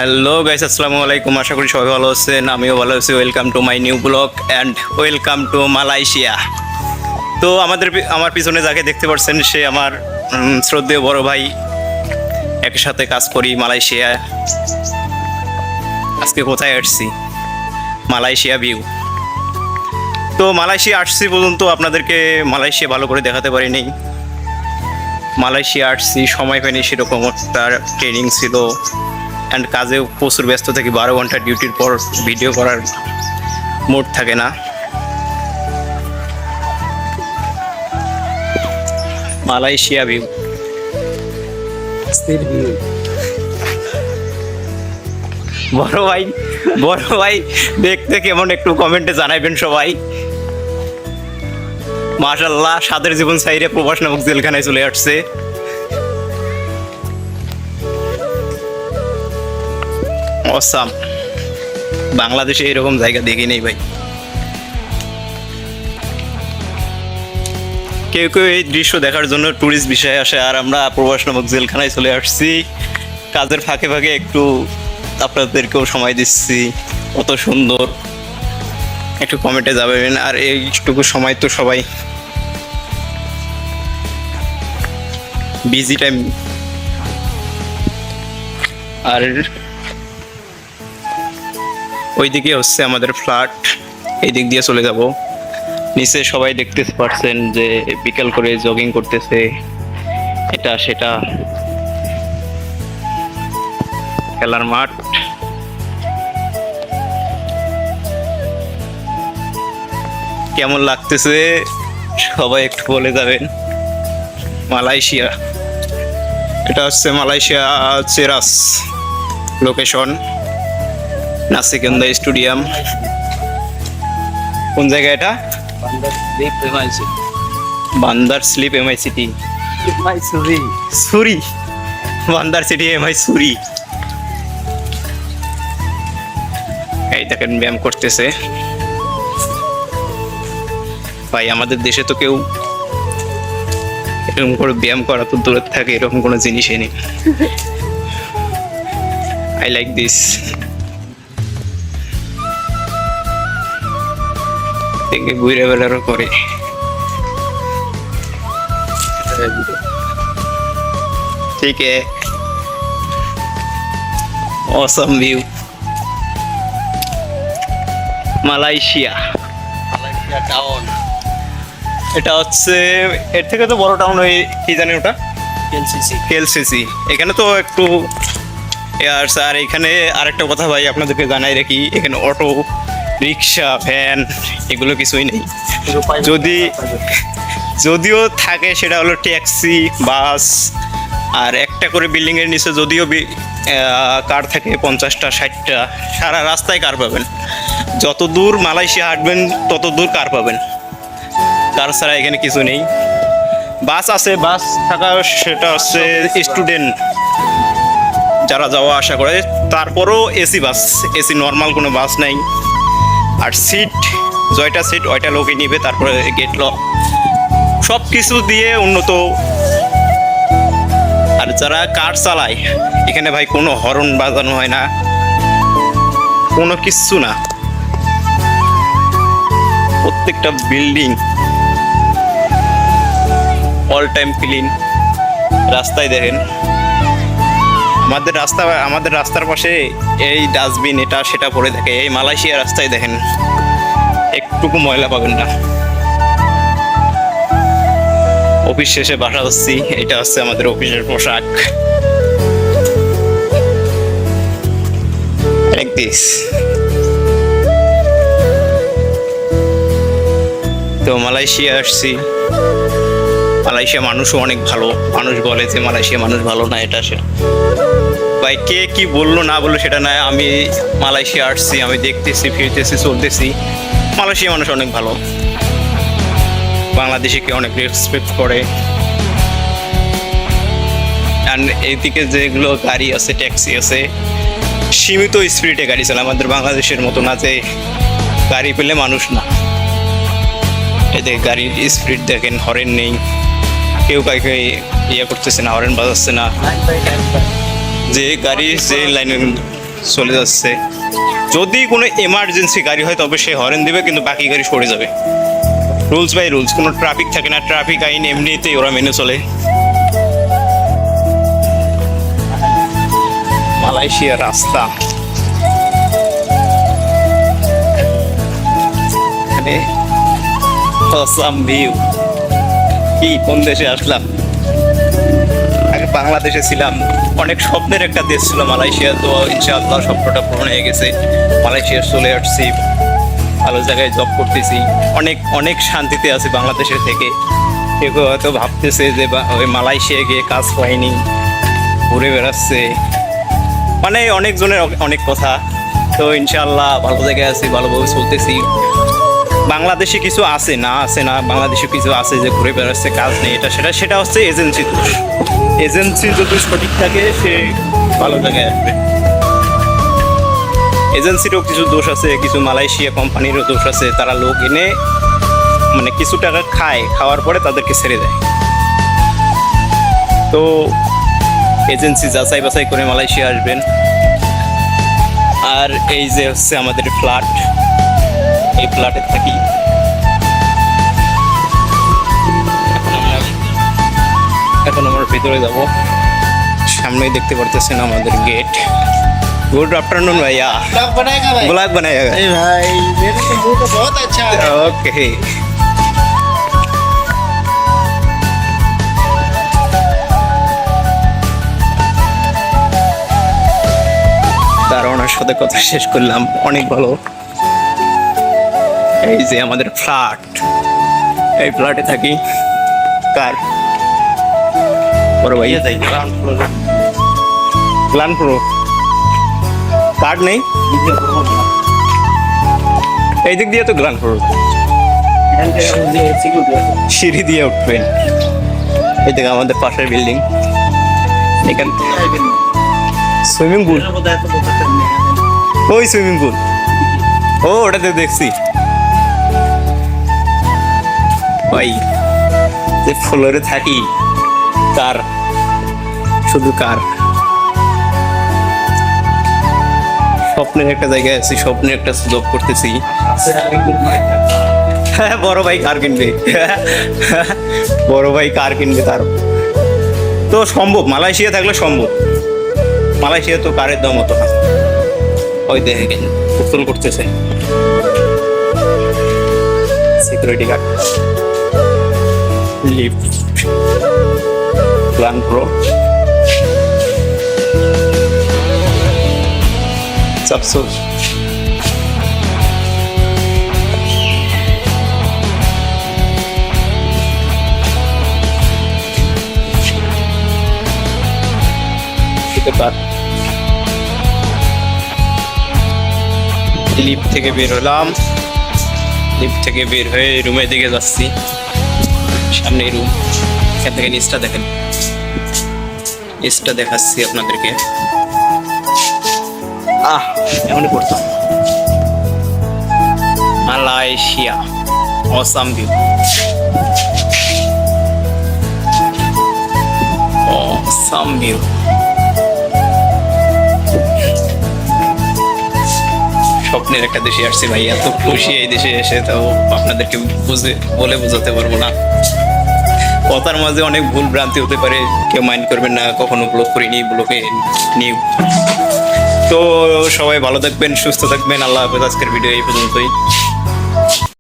Hello guys, আসসালামু আলাইকুম। আশা করি সবাই ভালো আছেন, আমিও ভালো আছি। Welcome to my new blog and welcome to Malaysia. তো আমার পিছনে যাকে দেখতে পাচ্ছেন সে আমার শ্রদ্ধেয় বড় ভাই। একই সাথে কাজ করি মালয়েশিয়া। আজকে কোথায় আসছি? Malaysia view. তো মালয়েশিয়া আসছি পর্যন্ত আপনাদেরকে মালয়েশিয়া ভালো করে দেখাতে পারিনি। মালয়েশিয়া আসছি, সময় পাইনি সেরকম, তার ট্রেনিং ছিল অ্যান্ড কাজেও প্রচুর ব্যস্ত থাকি। 12 ঘন্টা ডিউটির পর ভিডিও করার মুড থাকে না। মালয়েশিয়া ভিউ, বড় ভাই দেখতে কেমন একটু কমেন্টে জানাইবেন সবাই। মাশাআল্লাহ, সাদের জীবন সাইরে প্রবাস নামক জেলখানায় চলে আসছে। অসাম, বাংলাদেশে এরকম জায়গা দেখি নেই ভাই। কেউ কেউ এই দৃশ্য দেখার জন্য ট্যুরিস্ট বিষয়ে আসে, আর আমরা প্রবাস নামক জেলখানায় চলে আসছি। কাজের ফাঁকে ফাঁকে একটু আপনাদেরকেও সময় দিচ্ছি। কত সুন্দর, একটু কমেন্টে যাবেন। আর এইটুকু সময় তো সবাই বিজি টাইম। আর ওইদিকে হচ্ছে আমাদের ফ্ল্যাট, এই দিক দিয়ে চলে যাব। নিচে সবাই দেখতে পাচ্ছেন যে বিকাল করে জগিং করতেছে, এটা সেটা, খেলার মাঠ। কেমন লাগতেছে সবাই একটু বলে যাবেন। মালয়েশিয়া, এটা হচ্ছে মালয়েশিয়া চেরাস লোকেশন, নাসিকেন্দা স্টেডিয়াম। কোন জায়গা এটা? বান্দার স্লিপ এমআই সিটি, সুরি, বান্দার সিটি এমআই সুরি। এই দেখেন ব্যায়াম করতেছে ভাই। আমাদের দেশে তো কেউ এরকম করে ব্যায়াম করা তো দূরে থাকে, এরকম কোনো জিনিসই নেই। I like this. দেখে ঘুরে বেড়ারও করে। ঠিক है, ऑसम व्यू। মালয়েশিয়া টাউন, এটা হচ্ছে এর থেকে তো বড় টাউন, ওই কি জানি ওটা, কেএলসিসি। এখানে তো একটু আর এখানে আরেকটা কথা ভাই আপনাদেরকে জানাই রাখি, এখানে অটো রিক্সা ভ্যান এগুলো কিছুই নেই। যদিও থাকে সেটা হলো ট্যাক্সি, বাস, আর একটা করে বিল্ডিংয়ের নিচে যদিও কার থাকে 50টা 60টা। সারা রাস্তায় কার পাবেন, যত দূর মালয়েশিয়া হাঁটবেন তত দূর কার পাবেন। কার ছাড়া এখানে কিছু নেই। বাস আছে, বাস থাকা সেটা হচ্ছে স্টুডেন্ট যারা যাওয়া আসা করে। তারপরও এসি বাস, এসি নর্মাল কোনো বাস নাই। আর সিট, জয়টা সিট ওইটা লোকে নিবে, তারপরে গেট লক, সব কিছু দিয়ে উন্নত। আর যারা কার চালায় এখানে ভাই কোনো হর্ন বাজানো হয় না, কোনো কিচ্ছু না। প্রত্যেকটা বিল্ডিং অল টাইম ক্লিন। রাস্তায় দেখেন, আমাদের রাস্তার পাশে এই ডাস্টবিন এটা সেটা পড়ে থাকে। এই মালয়েশিয়া রাস্তায় দেখেন একটুকু ময়লা পাবেন না। অফিস শেষে বাসা যাচ্ছি, এটা হচ্ছে আমাদের অফিসের পোশাক। তো মালয়েশিয়া আসছি। মালয়েশিয়া মানুষও অনেক ভালো। মানুষ বলে যে মালয়েশিয়া মানুষ ভালো না, এটা সেটা ভাই কে কি বললো না বললো সেটা নয়। আমি মালয়েশিয়া আসছি, আমি দেখতেছি, ফিরতেছি, চলতেছি। মালয়েশিয়া মানুষ অনেক ভালো, বাংলাদেশিকে অনেক রেসপেক্ট করে। আর এইদিকে যেগুলো গাড়ি আছে, ট্যাক্সি আছে, সীমিত স্পিডে গাড়ি চালায়। আমাদের বাংলাদেশের মতো না যে গাড়ি পেলে মানুষ না। এতে গাড়ির স্পিড দেখেন, হরেন নেই, কেউ কাউকে ইয়ে করতেছে না, হরেন বাজাচ্ছে না। যে গাড়ি যে লাইনে চলে যাচ্ছে। যদি কোনো এমার্জেন্সি গাড়ি হয় তবে সে হরেন দিবে, কিন্তু বাকি গাড়ি সরে যাবে। রুলস বাই রুলস, কোনো ট্রাফিক থাকে না, ট্রাফিক আইন এমনিতেই ওরা মেনে চলে। মালয়েশিয়ার রাস্তা, অসাম ভিউ। কি কোন দেশে আসলাম, আগে বাংলাদেশে ছিলাম। অনেক স্বপ্নের একটা দেশ ছিল মালয়েশিয়া, তো ইনশাআল্লাহ স্বপ্নটা পূরণ হয়ে গেছে। মালয়েশিয়া চলে আসছি, ভালো জায়গায় জব করতেছি, অনেক অনেক শান্তিতে আছি বাংলাদেশের থেকে। কেউ কেউ হয়তো ভাবতেছে যে ওই মালয়েশিয়া গিয়ে কাজ পায়নি, ঘুরে বেড়াচ্ছে, মানে অনেকজনের অনেক কথা। তো ইনশাআল্লাহ ভালো জায়গায় আছি, ভালোভাবে চলতেছি। বাংলাদেশে কিছু আছে না, আছে না, বাংলাদেশে কিছু আছে যে ঘুরে বেড়াচ্ছে, কাজ নেই, এটা সেটা হচ্ছে এজেন্সি দোষ। এজেন্সি যদি সঠিক থাকে সে ভালো জায়গায় আসবে। এজেন্সিরও কিছু দোষ আছে, কিছু মালয়েশিয়া কোম্পানিরও দোষ আছে। তারা লোক এনে মানে কিছু টাকা খায়, খাওয়ার পরে তাদেরকে ছেড়ে দেয়। তো এজেন্সি যাচাই বাছাই করে মালয়েশিয়া আসবেন। আর এই যে হচ্ছে আমাদের ফ্ল্যাট, এই ফ্ল্যাটে থাকি। এখন আমরা ভিতরে যাব। সামনেই দেখতে পারতেছেন আমাদের গেট। गुड आफ्टरनून भैया। ब्लॉग बनाएगा भाई? ब्लॉग बनाएगा। अरे भाई मेरे तो मुंह तो बहुत अच्छा है। ओके। তার ওনার সাথে কথা শেষ করলাম, অনেক ভালো। এই যে আমাদের ফ্ল্যাট, এই ফ্ল্যাটে থাকি। কার বড় ভাই প্ল্যান প্রো কার্ড নেই, এই দিক দিয়ে তো গ্রান্ড ফ্লোর, সিঁড়ি দিয়ে উঠবেন। এই থেকে আমাদের পাশের বিল্ডিং, এখান সুইমিং পুল, ওই সুইমিং পুল, ও ওটাতে দেখছি ভাই। যে ফ্লোরে থাকি, কার শুধু কার, স্বপ্নের একটা জায়গায় আছি, স্বপ্নের একটা জব করতেছি। হ্যাঁ, বড় ভাই কার কিনবে, বড় ভাই কার কিনবে, তার তো সম্ভব। মালয়েশিয়া থাকলে সম্ভব, মালয়েশিয়া তো কারের দাম হতো না। ওই দেখেন উত্তোলন করতেছে security guard. Lift, plan pro, সাবসোস। লিফট থেকে বের হলাম, লিফট থেকে বের হয়ে রুমের দিকে যাচ্ছি। সামনে রুম, এখান থেকে নিচটা দেখেন, নিচটা দেখাচ্ছি আপনাদেরকে। এমনই করতাম। Malaysia, awesome view, awesome view. স্বপ্নের একটা দেশে আসছি ভাই, এত খুশি এই দেশে এসে, তো আপনাদেরকে বলে বোঝাতে পারবো না। কথার মাঝে অনেক ভুল ভ্রান্তি হতে পারে, কেউ মাইন্ড করবেন না। কখনো ব্লক করিনি, ব্লকে নিউ। তো সবাই ভালো থাকবেন, সুস্থ থাকবেন। আল্লাহ হাফেজ। আজকের ভিডিও এই পর্যন্তই।